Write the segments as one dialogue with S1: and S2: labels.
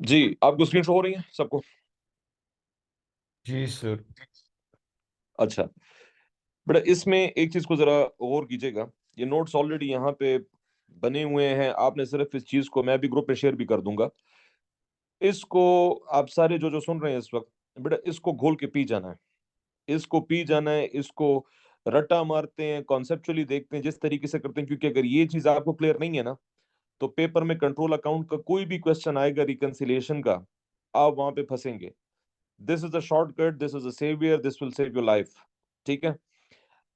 S1: जी, आपको screen show हो रही है सबको?
S2: जी सर।
S1: अच्छा, बेटा इसमें एक चीज को जरा गौर कीजिएगा। ये नोट्स ऑलरेडी यहाँ पे बने हुए हैं, आपने सिर्फ इस चीज को मैं भी ग्रुप पे शेयर भी कर दूंगा। इसको आप सारे जो जो सुन रहे हैं इस वक्त, बेटा इसको घोल के पी जाना है, इसको पी जाना है, इसको रट्टा मारते हैं, कॉन्सेप्चुअली देखते हैं, जिस तरीके से करते हैं, क्योंकि अगर ये चीज आपको क्लियर नहीं है ना, तो पेपर में कंट्रोल अकाउंट का कोई भी क्वेश्चन आएगा रिकंसिलिएशन का, आप वहां पे फंसेंगे। This is a shortcut, this is a saviour, this will save your life. ठीक है।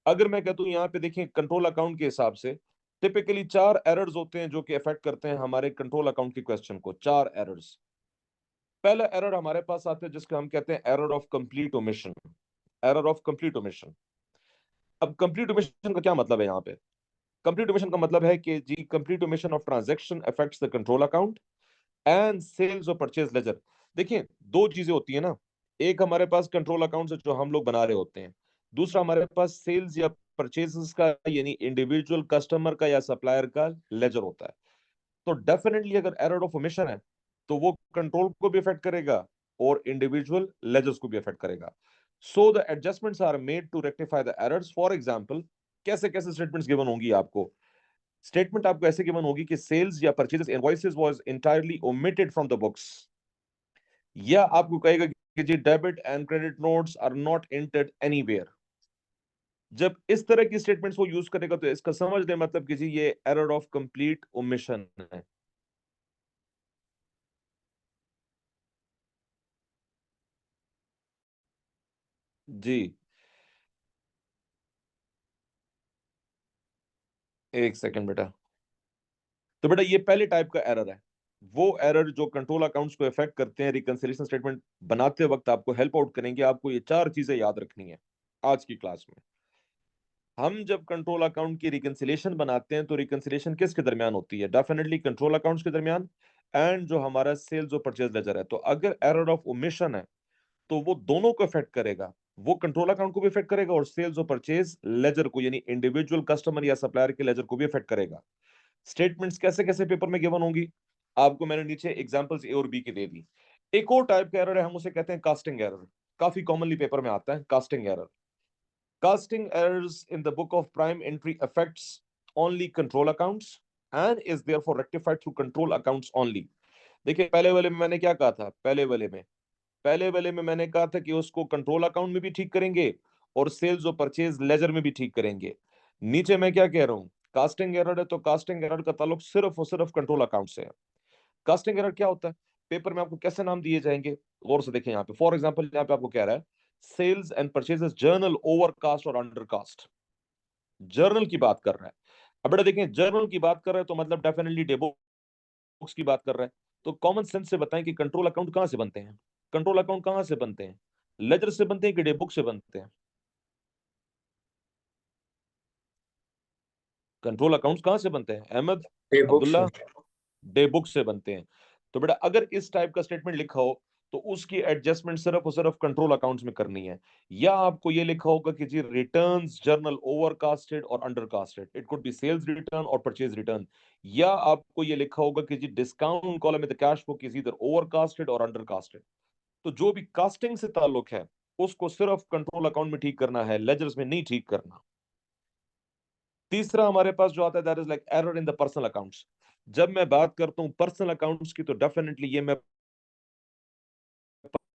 S1: अगर मैं कहता हूं यहाँ पे देखिए, कंट्रोल अकाउंट के हिसाब से टिपिकली 4 एरर्स होते हैं जो कि अफेक्ट करते हैं हमारे कंट्रोल अकाउंट के क्वेश्चन को। 4 एरर्स। पहला एरर हमारे पास आता है जिसको हम कहते हैं error of complete omission. Error of complete omission. अब कंप्लीट ओमिशन का क्या मतलब है यहाँ पे? कंप्लीट ओमिशन का मतलब है कि जी, complete omission of transaction affects the control account and sales और परचेज लेजर। देखिए, दो चीजें होती है ना, एक हमारे पास कंट्रोल अकाउंट जो हम लोग बना रहे होते हैं, दूसरा हमारे पास सेल्स या परचेजेस का, यानी इंडिविजुअल कस्टमर का या सप्लायर का लेजर होता है। तो डेफिनेटली अगर एरर ऑफ ओमिशन है, तो वो कंट्रोल को भी इफेक्ट करेगा और इंडिविजुअल लेजर्स को भी इफेक्ट करेगा। So the adjustments are made to rectify the errors. For example, कैसे कैसे स्टेटमेंट्स गिवन होंगी आपको? स्टेटमेंट आपको ऐसे गिवन होगी कि सेल्स या purchases invoices was entirely omitted from the books, या आपको कहेगा कि जी debit and credit notes are not entered anywhere. जब इस तरह की स्टेटमेंट्स वो यूज करेगा, तो इसका समझ लें मतलब कि जी ये एरर ऑफ कंप्लीट ओमिशन है। जी, एक सेकंड बेटा। तो बेटा ये पहले टाइप का एरर है, वो एरर जो कंट्रोल अकाउंट्स को इफेक्ट करते हैं। रिकंसिलिएशन स्टेटमेंट बनाते वक्त आपको हेल्प आउट करेंगे, आपको ये 4 चीजें याद रखनी है आज की क्लास में। हम जब कंट्रोल अकाउंट की रिकंसिलिएशन बनाते हैं, तो रिकंसिलिएशन किसके दरमियान होती है? डेफिनेटली कंट्रोल अकाउंट्स के दरमियान एंड जो हमारा सेल्स और परचेज लेजर है। तो अगर एरर ऑफ ओमिशन है, तो वो दोनों को इफेक्ट करेगा, वो कंट्रोल अकाउंट को भी इफेक्ट करेगा और सेल्स और परचेज लेजर को, यानी इंडिविजुअल कस्टमर या सप्लायर के लेजर को भी इफेक्ट करेगा। स्टेटमेंट्स कैसे कैसे पेपर में गिवन होंगी, आपको मैंने नीचे एग्जांपल्स ए और बी की दे दी। एक और टाइप का एरर है, हम उसे कहते हैं कास्टिंग एरर। काफी कॉमनली पेपर में आता है casting error. Casting errors in the book of prime entry affects only control accounts and is therefore rectified through control accounts only. देखिए, पहले वाले में मैंने क्या कहा था? पहले वाले में मैंने कहा था कि उसको कंट्रोल अकाउंट में भी ठीक करेंगे और सेल्स और परचेज लेजर में भी ठीक करेंगे। नीचे मैं क्या कह रहा हूं? कास्टिंग एरर है, तो कास्टिंग एरर का ताल्लुक सिर्फ और सिर्फ कंट्रोल अकाउंट से है। कास्टिंग एरर क्या होता है? पेपर में आपको कैसे नाम दिए जाएंगे, गौर से देखें यहाँ पे। फॉर एग्जांपल, यहाँ पे आपको कह रहा है sales and purchases journal overcast और अंडरकास्ट। जर्नल की बात कर रहा है। अब बेटा देखें, जर्नल की बात कर रहा है तो मतलब डेफिनेटली डे बुक्स की बात कर रहा है। तो कॉमन सेंस से बताएं कि कंट्रोल अकाउंट कहां से बनते हैं? कंट्रोल अकाउंट कहां से बनते हैं? लेजर से बनते हैं कि डे बुक से बनते हैं? कंट्रोल अकाउंट्स कहां से बनते हैं अहमद,
S2: पे बुक
S1: अब्दुल्ला?
S2: से।
S1: डे बुक से बनते हैं। तो बेटा अगर इस टाइप का स्टेटमेंट लिखा हो, तो उसकी एडजस्टमेंट सिर्फ और सिर्फ कंट्रोल अकाउंट्स में करनी है। या आपको ये लिखा होगा कि जी रिटर्न्स जर्नल ओवरकास्टेड और undercasted, it could be sales return और परचेज रिटर्न। या आपको ये लिखा होगा कि जी डिस्काउंट कॉलम में द कैश बुक इज इधर ओवरकास्टेड और अंडरकास्टेड। तो जो भी कास्टिंग से ताल्लुक है, उसको सिर्फ कंट्रोल अकाउंट में ठीक करना है, लेजर्स में नहीं ठीक करना। तीसरा हमारे पास जो आता है, that is like error in the personal accounts. जब मैं बात करता हूं पर्सनल अकाउंट्स की, तो डेफिनेटली ये मैं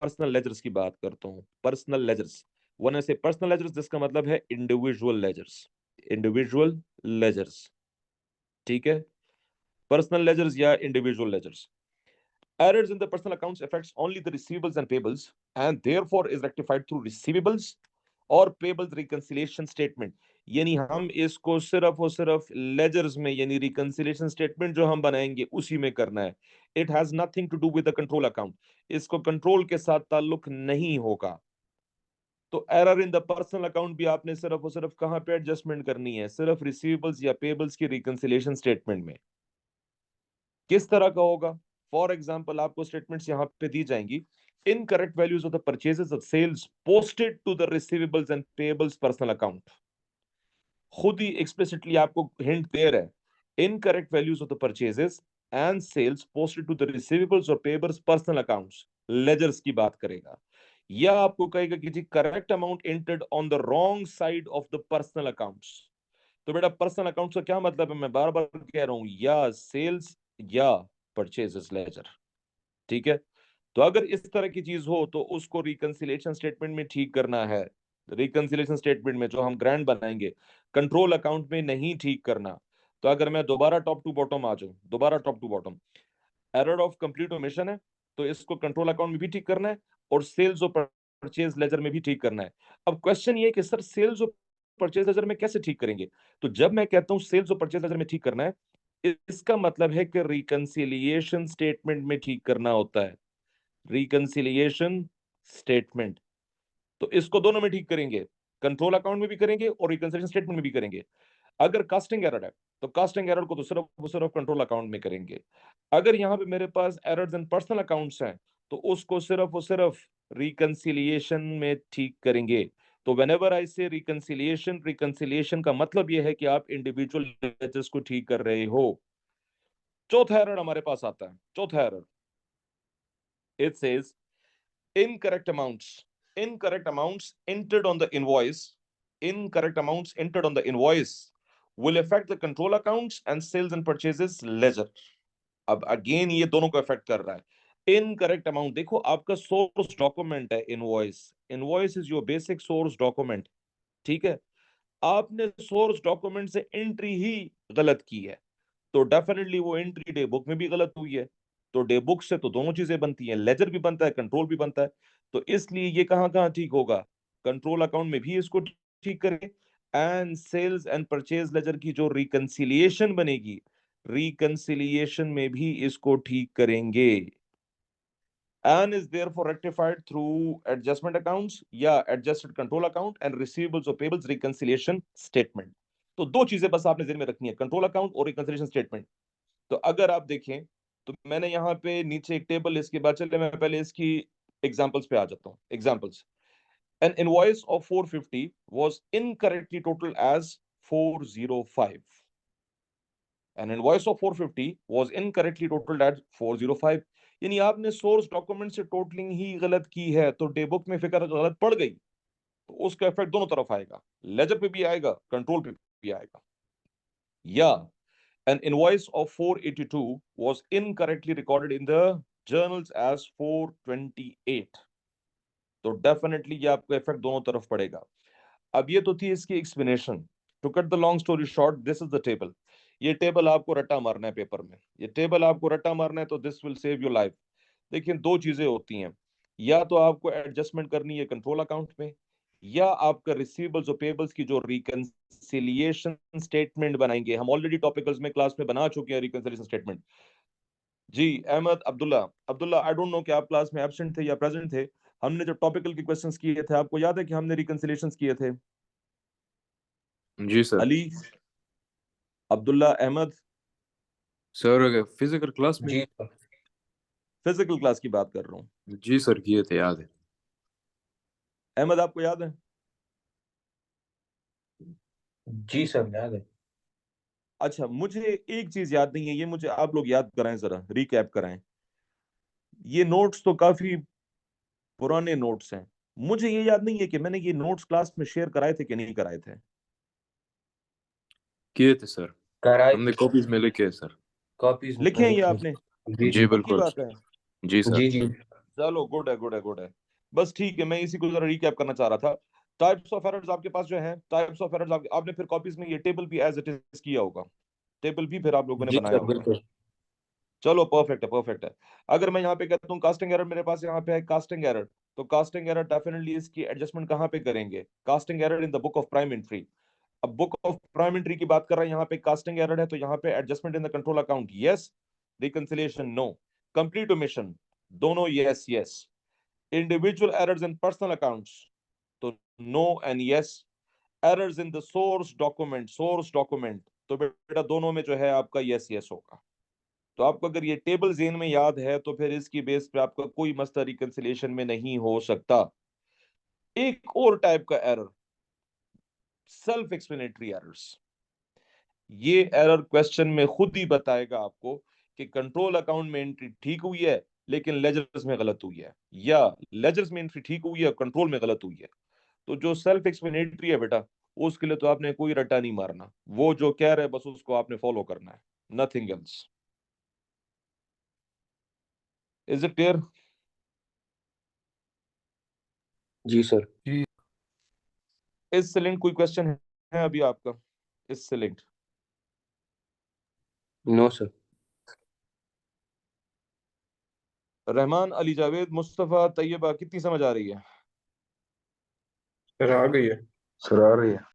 S1: पर्सनल लेजर्स की बात करता हूं। पर्सनल लेजर्स, वन से पर्सनल लेजर्स जिसका मतलब है इंडिविजुअल लेजर्स। इंडिविजुअल लेजर्स, ठीक है। पर्सनल लेजर्स या individual ledgers. Errors in the personal accounts affects only the receivables and payables and therefore is rectified through receivables और payables reconciliation statement। यानी हम इसको सिर्फ और सिर्फ लेजर्स में, यानी रिकंसिलिएशन स्टेटमेंट जो हम बनाएंगे उसी में करना है। It has nothing to do with the control account, इसको कंट्रोल के साथ ताल्लुक नहीं होगा। तो error in the personal account भी आपने सिर्फ और सिर्फ कहां पे एडजस्टमेंट करनी है? सिर्फ रिसीवेबल्स या पेबल्स की रिकंसिलिएशन स्टेटमेंट में। किस तरह का होगा? फॉर एग्जाम्पल, आपको स्टेटमेंट्स यहां पे दी जाएंगी। Incorrect values of the purchases of sales posted to the receivables and payables personal account. खुद ही एक्सप्लिसिटली आपको हिंट दे रहा है, incorrect values of the purchases and sales posted to the receivables और पेबल्स पर्सनल अकाउंट्स, लेजर्स की बात करेगा। या आपको कहेगा कि जी correct amount entered on the wrong side of the personal accounts. तो बेटा पर्सनल अकाउंट्स का क्या मतलब है, मैं बार बार कह रहा हूं, या सेल्स या परचेजेस लेजर। ठीक है, तो अगर इस तरह की चीज हो तो उसको रिकंसिलिएशन स्टेटमेंट में ठीक करना है। रिकंसिलिएशन स्टेटमेंट में जो हम ग्रैंड बनाएंगे, कंट्रोल अकाउंट में नहीं ठीक करना। तो अगर मैं दोबारा टॉप टू बॉटम आ जाऊं, दोबारा top to bottom, error of complete omission है, तो इसको कंट्रोल अकाउंट में भी ठीक करना है और सेल्स और परचेज लेजर में भी ठीक करना है। अब क्वेश्चन ये है कि सर सेल्स और परचेज लेजर में कैसे ठीक करेंगे? तो जब मैं कहता हूं सेल्स और परचेज लेजर में ठीक करना है, इसका मतलब है कि रिकंसिलिएशन स्टेटमेंट में ठीक करना होता है। रिकंसिलिएशन स्टेटमेंट, तो इसको दोनों में ठीक करेंगे, कंट्रोल अकाउंट में भी करेंगे और रिकंसिलिएशन स्टेटमेंट में भी करेंगे। अगर कास्टिंग एरर है तो कास्टिंग एरर को तो सिर्फ कंट्रोल अकाउंट में करेंगे। अगर यहां पे मेरे पास एरर्स इन पर्सनल अकाउंट्स हैं तो उसको सिर्फ और सिर्फ रिकंसिलिएशन में ठीक करेंगे। तो व्हेनेवर आई से रिकंसिलिएशन, रिकंसिलिएशन का मतलब यह है कि आप इंडिविजुअल लेजर्स को ठीक कर रहे हो। चौथा एरर हमारे पास आता है, चौथा error, it says incorrect amounts, incorrect amounts entered on the invoice, incorrect amounts entered on the invoice will affect the control accounts and sales and purchases ledger। अब अगेन ये दोनों को अफेक्ट कर रहा है। इनकरेक्ट अमाउंट, देखो आपका source document है invoice, invoice is your basic source document. ठीक है, आपने सोर्स डॉक्यूमेंट से एंट्री ही गलत की है, तो डेफिनेटली वो एंट्री डे बुक में भी गलत हुई है। तो डे बुक से तो दोनों चीजें बनती हैं, लेजर भी बनता है, कंट्रोल भी बनता है। तो इसलिए ये कहां कहां ठीक होगा, कंट्रोल अकाउंट में भी इसको ठीक करेंगे, and sales and purchase ledger की जो रिकंसिलिएशन बनेगी, रिकंसिलिएशन में भी इसको ठीक करेंगे। and is therefore rectified through adjustment accounts या adjusted control account and receivables or payables reconciliation statement। तो दो चीजें बस आपने ध्यान में रखनी है, कंट्रोल अकाउंट और रिकंसिलिएशन स्टेटमेंट। तो अगर आप देखें तो मैंने यहाँ पे नीचे एक टेबल, इसके बाद चले मैं पहले इसकी एग्जांपल्स पे आ जाता हूँ। Examples, an invoice of 450 was incorrectly totaled as 405, an invoice of 450 was incorrectly totaled at 405। यानी आपने सोर्स डॉक्यूमेंट से टोटलिंग ही गलत की है, तो डे बुक में फिगर गलत पड़ गई, तो उसका इफेक्ट दोनों तरफ आएगा, लेजर पे भी आएगा, कंट्रोल पे भी आएगा। या an invoice of 482 was incorrectly recorded in the journals as 428, तो डेफिनेटली ये आपको इफेक्ट दोनों तरफ पड़ेगा। अब ये तो थी इसकी explanation. To cut the long story short, this is the table. ये टेबल आपको रट्टा मारना है पेपर में, ये टेबल आपको रट्टा मारना है, तो this will save your life. देखिए दो चीजें होती हैं, या तो आपको एडजस्टमेंट करनी है कंट्रोल अकाउंट में, या आपका रिसीवेबल्स और पेबल्स की जो रिकंसिलिएशन स्टेटमेंट बनाएंगे। हम ऑलरेडी टॉपिकल्स में क्लास में बना चुके हैं रिकंसिलिएशन स्टेटमेंट। जी Ahmad Abdullah, Abdullah I don't know कि आप क्लास में एब्सेंट थे या प्रेजेंट थे। हमने जब टॉपिकल के क्वेश्चंस किए थे, आपको याद है कि हमने रिकंसिलिएशंस किए थे?
S3: जी sir.
S1: Ali, Abdullah, Ahmed.
S3: Sir physical class में।
S2: जी सर।
S1: फिजिकल क्लास की बात कर रहा हूँ।
S3: जी सर, किए थे, याद है।
S1: अहमद आपको याद है?
S2: जी सर याद है।
S1: अच्छा, मुझे एक चीज याद नहीं है, ये मुझे आप लोग याद कराएं, जरा रिकैप कराएं। ये नोट्स तो काफी पुराने नोट्स हैं, मुझे ये याद नहीं है कि मैंने ये नोट्स क्लास में शेयर कराए थे कि नहीं कराए थे।
S3: किए थे सर,
S2: कराए
S3: हमने
S2: थे सर,
S3: कॉपीज में लिखे हैं सर।
S2: कॉपीज
S1: लिखे
S2: में
S1: हैं ये
S2: लिखे।
S1: आपने?
S2: जी
S3: जी
S2: जी
S1: पक्की
S3: बिल्कुल।
S1: बात है?
S3: जी सर।
S2: जी जी।
S1: चलो गुड है, गुड है, गुड है। बस ठीक है, मैं इसी को जरा रिकैप करना चाह रहा था। टाइप्स ऑफ एरर्स आपके पास जो है, टाइप्स ऑफ एरर्स आपने फिर कॉपीज में ये टेबल भी एज इट इज किया होगा, टेबल भी फिर आप लोगों ने
S2: जी
S1: बनाया
S2: सर
S1: होगा।
S2: बिल्कुल।
S1: चलो परफेक्ट है, परफेक्ट है। अगर मैं यहाँ पे कहता हूँ कास्टिंग एरर, मेरे पास यहाँ पे है कास्टिंग एरर, तो कास्टिंग एरर डेफिनेटली इसकी एडजस्टमेंट कहाँ पे करेंगे? Casting error in the book of prime entry. अब बुक ऑफ प्राइम एंट्री की बात कर रहा है, यहाँ पे कास्टिंग एरर है, तो यहाँ पे adjustment in the control account yes, reconciliation no, complete omission दोनों yes yes, individual errors in personal accounts तो no and yes, errors in the source document, source document तो बेटा दोनों में जो है आपका यस यस होगा। तो आपको अगर ये टेबल जेन में याद है तो फिर इसकी बेस पे आपका कोई मसला रिकंसिलिएशन में नहीं हो सकता। एक और टाइप का एरर, सेल्फ एक्सप्लेनेटरी एरर्स। ये एरर क्वेश्चन में खुद ही बताएगा आपको कि कंट्रोल अकाउंट में एंट्री ठीक हुई है लेकिन लेजर्स में गलत हुई है, या लेजर्स में एंट्री ठीक हुई है कंट्रोल में गलत हुई है। तो जो सेल्फ एक्सप्लेनेटरी है बेटा, उसके लिए तो आपने कोई रट्टा नहीं मारना, वो जो कह रहे हैं बस उसको आपने फॉलो करना है, nothing else. Is it clear?
S2: जी सर।
S1: इससे लिंक कोई क्वेश्चन है अभी आपका इससे linked?
S2: No sir.
S1: Rahman, Ali Javed, Mustafa, Tayyaba, कितनी समझ आ रही है?
S2: सर आ गई है।
S4: सर आ रही है।